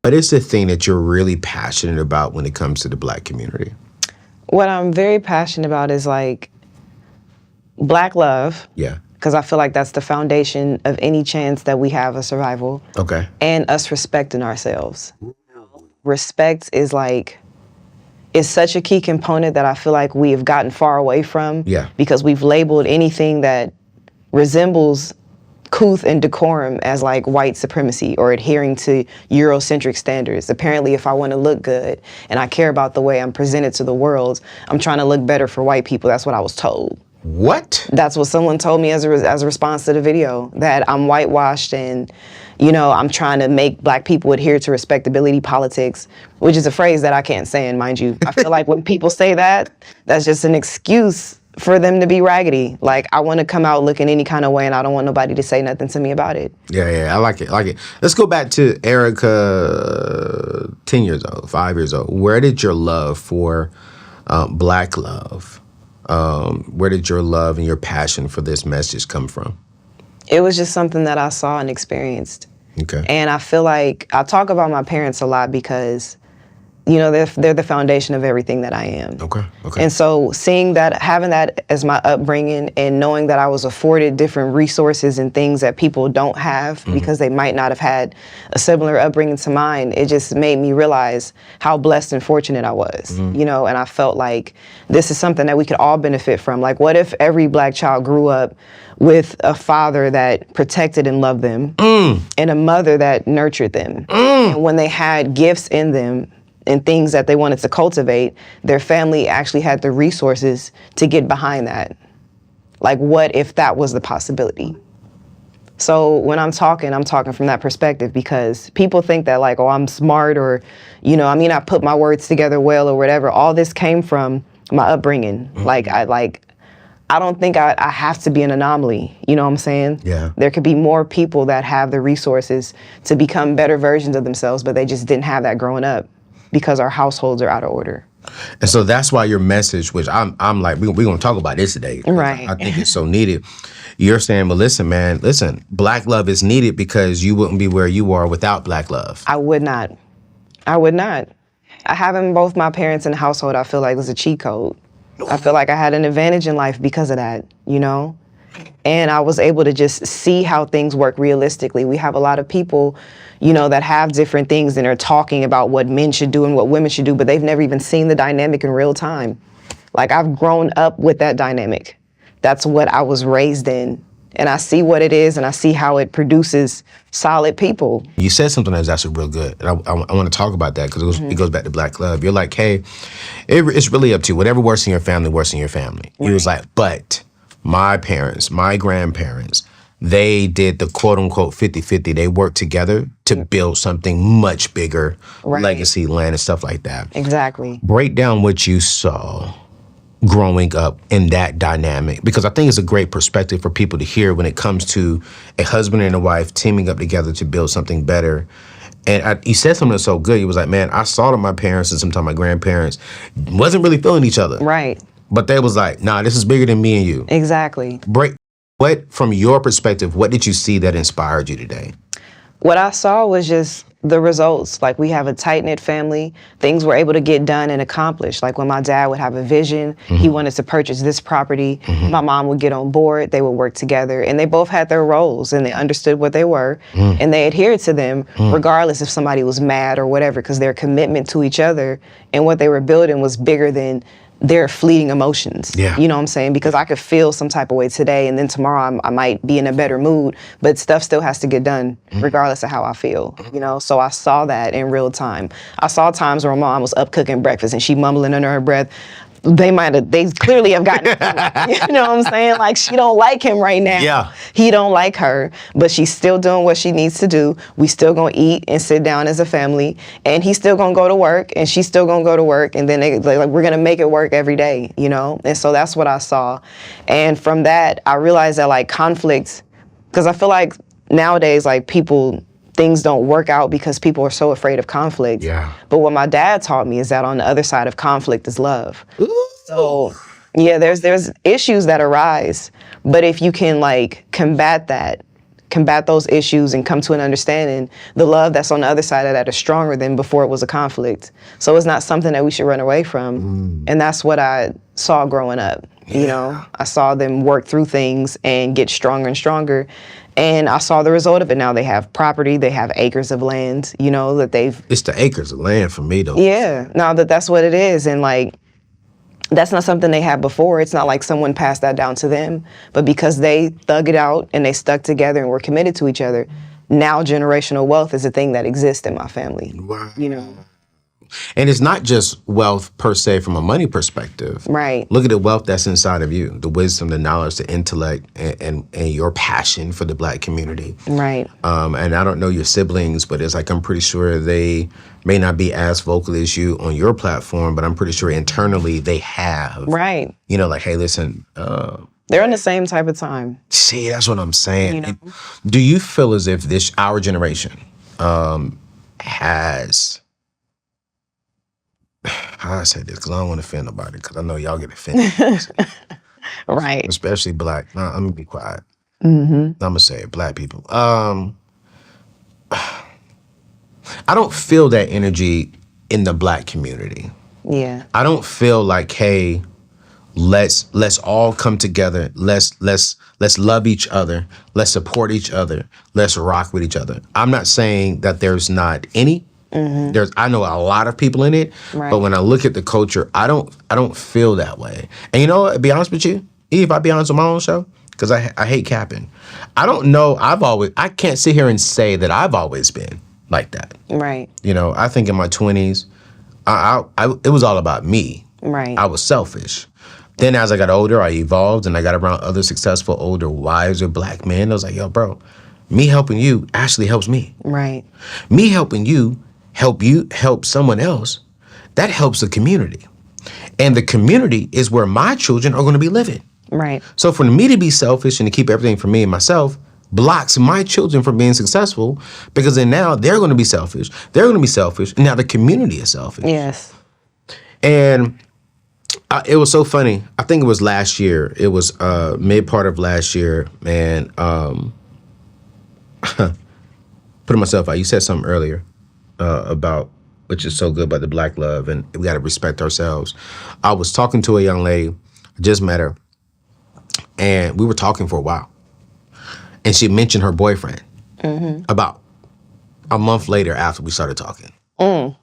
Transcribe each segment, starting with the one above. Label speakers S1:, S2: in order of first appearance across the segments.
S1: What is the thing that you're really passionate about when it comes to the Black community?
S2: What I'm very passionate about is like Black love.
S1: Yeah.
S2: Because I feel like that's the foundation of any chance that we have of survival.
S1: Okay.
S2: And us respecting ourselves. Respect is like, it's such a key component that I feel like we have gotten far away from.
S1: Yeah.
S2: Because we've labeled anything that resembles couth and decorum as like white supremacy or adhering to Eurocentric standards. Apparently, if I want to look good and I care about the way I'm presented to the world, I'm trying to look better for white people. That's what I was told.
S1: What?
S2: That's what someone told me as a response to the video, that I'm whitewashed and, you know, I'm trying to make Black people adhere to respectability politics, which is a phrase that I can't stand, mind you. I feel like when people say that, that's just an excuse for them to be raggedy. Like, I want to come out looking any kind of way and I don't want nobody to say nothing to me about it.
S1: Yeah, I like it. Let's go back to Erica, 10 years old, 5 years old. Where did your love for Black love, where did your love and your passion for this message come from?
S2: It was just something that I saw and experienced.
S1: Okay.
S2: And I feel like I talk about my parents a lot because, you know, they're the foundation of everything that I am.
S1: Okay.
S2: And so seeing that, having that as my upbringing and knowing that I was afforded different resources and things that people don't have because they might not have had a similar upbringing to mine, it just made me realize how blessed and fortunate I was, you know, and I felt like this is something that we could all benefit from. Like, what if every Black child grew up with a father that protected and loved them and a mother that nurtured them? And when they had gifts in them, and things that they wanted to cultivate, their family actually had the resources to get behind that. Like, what if that was the possibility? So when I'm talking from that perspective, because people think that like, oh, I'm smart, or, you know, I mean, I put my words together well or whatever. All this came from my upbringing. I don't think I have to be an anomaly. You know what I'm saying?
S1: Yeah.
S2: There could be more people that have the resources to become better versions of themselves, but they just didn't have that growing up, because our households are out of order.
S1: And so that's why your message, which I'm like, we're going to talk about this today.
S2: Right.
S1: I think it's so needed. You're saying, well, listen, Black love is needed because you wouldn't be where you are without Black love.
S2: I would not. Having both my parents in the household, I feel like was a cheat code. I feel like I had an advantage in life because of that, you know? And I was able to just see how things work realistically. We have a lot of people, you know, that have different things and are talking about what men should do and what women should do, but they've never even seen the dynamic in real time. Like, I've grown up with that dynamic. That's what I was raised in. And I see what it is, and I see how it produces solid people. You
S1: said something that's actually real good. And I want to talk about that because it goes back to Black love. You're like, hey, it's really up to you. Whatever works in your family, works in your family. Right. He was like, but my parents, my grandparents, they did the quote-unquote 50-50. They worked together to build something much bigger, legacy, land, and stuff like that.
S2: Exactly.
S1: Break down what you saw growing up in that dynamic, because I think it's a great perspective for people to hear when it comes to a husband and a wife teaming up together to build something better. And he said something so good. He was like, man, I saw that my parents and sometimes my grandparents wasn't really feeling each other.
S2: Right.
S1: But they was like, nah, this is bigger than me and you.
S2: Exactly.
S1: What, from your perspective, what did you see that inspired you today?
S2: What I saw was just the results. Like, we have a tight-knit family. Things were able to get done and accomplished. Like, when my dad would have a vision, he wanted to purchase this property, my mom would get on board, they would work together, and they both had their roles, and they understood what they were, and they adhered to them, regardless if somebody was mad or whatever, because their commitment to each other and what they were building was bigger than their fleeting emotions.
S1: Yeah.
S2: You know what I'm saying? Because I could feel some type of way today, and then tomorrow I might be in a better mood, but stuff still has to get done regardless of how I feel, you know? So I saw that in real time. I saw times where my mom was up cooking breakfast and she mumbling under her breath. They clearly have gotten, you know what I'm saying? Like, she don't like him right now.
S1: Yeah.
S2: He don't like her, but she's still doing what she needs to do. We still gonna eat and sit down as a family, and he's still gonna go to work, and she's still gonna go to work, and then we're gonna make it work every day, you know? And so that's what I saw. And from that, I realized that like conflict, because I feel like nowadays, like things don't work out because people are so afraid of conflict.
S1: Yeah.
S2: But what my dad taught me is that on the other side of conflict is love.
S1: Ooh.
S2: So yeah, there's issues that arise, but if you can like combat that combat those issues and come to an understanding, the love that's on the other side of that is stronger than before it was a conflict. So it's not something that we should run away from. And that's what I saw growing up. You know, I saw them work through things and get stronger and stronger. And I saw the result of it. Now they have property, they have acres of land, you know, that they've...
S1: It's the acres of land for me, though.
S2: Yeah, now that's what it is. And like, that's not something they had before. It's not like someone passed that down to them. But because they thug it out and they stuck together and were committed to each other, now generational wealth is a thing that exists in my family.
S1: Wow.
S2: You know?
S1: And it's not just wealth per se from a money perspective.
S2: Right.
S1: Look at the wealth that's inside of you, the wisdom, the knowledge, the intellect, and your passion for the Black community.
S2: Right.
S1: And I don't know your siblings, but it's like I'm pretty sure they may not be as vocal as you on your platform, but I'm pretty sure internally they have.
S2: Right.
S1: You know, like, hey, listen.
S2: They're in the same type of time.
S1: See, that's what I'm saying.
S2: You know?
S1: Do you feel as if our generation has... How I say this, because I don't want to offend nobody, because I know y'all get offended.
S2: Right.
S1: Especially Black. Nah, I'm going to be quiet. I'm going to say it, Black people. I don't feel that energy in the Black community.
S2: Yeah.
S1: I don't feel like, hey, let's all come together. Let's love each other. Let's support each other. Let's rock with each other. I'm not saying that there's not any. I know a lot of people in it, but when I look at the culture, I don't feel that way. And you know what, to be honest with you, if I be honest on my own show, because I hate capping. I don't know, I can't sit here and say that I've always been like that.
S2: Right.
S1: You know, I think in my 20s, it was all about me.
S2: Right.
S1: I was selfish. Then as I got older, I evolved and I got around other successful, older, wiser Black men. I was like, yo, bro, me helping you actually helps me.
S2: Right.
S1: Me helping you help someone else, that helps the community. And the community is where my children are going to be living.
S2: Right.
S1: So for me to be selfish and to keep everything for me and myself blocks my children from being successful, because then now they're going to be selfish. They're going to be selfish. And now the community is selfish.
S2: Yes.
S1: And it was so funny. I think it was last year. It was mid part of last year, man. Putting myself out. You said something earlier. About, which is so good, about the Black love, and we got to respect ourselves. I was talking to a young lady, I just met her, and we were talking for a while. And she mentioned her boyfriend about a month later after we started talking. And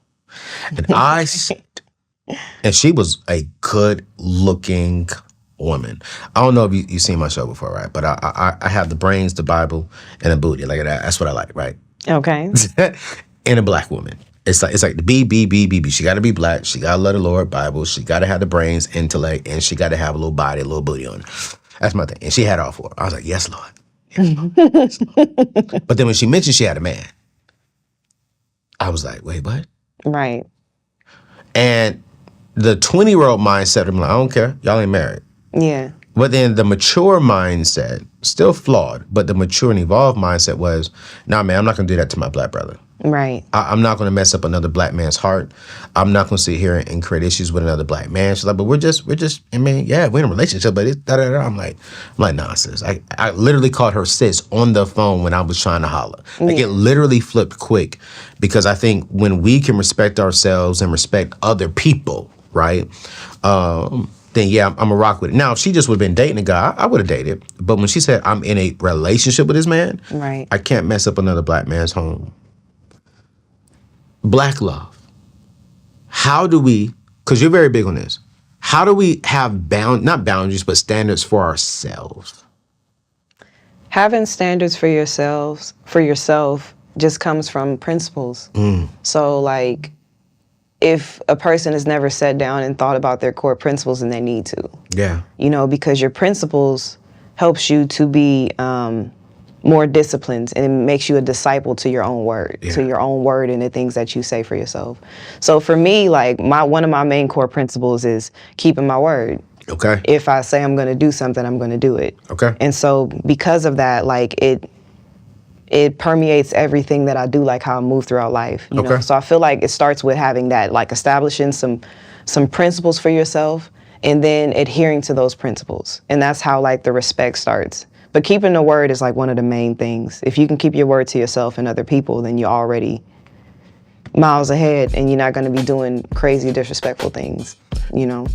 S1: and she was a good-looking woman. I don't know if you've seen my show before, right? But I have the brains, the Bible, and a booty. Like that's what I like, right?
S2: Okay.
S1: And a Black woman. It's like the B. She got to be Black. She got to love the Lord, Bible. She got to have the brains, intellect, and she got to have a little body, a little booty on her. That's my thing. And she had all four. I was like, yes, Lord. Yes, Lord. Yes, Lord. But then when she mentioned she had a man, I was like, wait, what?
S2: Right.
S1: And the 20-year-old mindset, I'm like, I don't care. Y'all ain't married.
S2: Yeah.
S1: But then the mature mindset, still flawed, but the mature and evolved mindset was, nah, man, I'm not going to do that to my Black brother.
S2: Right.
S1: I'm not going to mess up another Black man's heart. I'm not going to sit here and create issues with another Black man. She's like, but we're just, I mean, yeah, we're in a relationship, but it's da-da-da. I'm like, nah, sis. I literally called her sis on the phone when I was trying to holler. Like, it literally flipped quick, because I think when we can respect ourselves and respect other people, right, then yeah, I'm going to rock with it. Now, if she just would have been dating a guy, I would have dated. But when she said I'm in a relationship with this man,
S2: right,
S1: I can't mess up another Black man's home. Black love. How do we, because you're very big on this, how do we have not boundaries, but standards for ourselves?
S2: Having standards for yourself just comes from principles. So like, if a person has never sat down and thought about their core principles, then they need to.
S1: Yeah.
S2: You know, because your principles helps you to be more disciplined, and it makes you a disciple to your own word, to your own word and the things that you say for yourself. So for me, like one of my main core principles is keeping my word.
S1: Okay.
S2: If I say I'm going to do something, I'm going to do it. Okay. And so because of that, like it permeates everything that I do, like how I move throughout life. You know? So I feel like it starts with having that, like establishing some principles for yourself and then adhering to those principles. And that's how like the respect starts. But keeping the word is like one of the main things. If you can keep your word to yourself and other people, then you're already miles ahead, and you're not going to be doing crazy, disrespectful things, you know?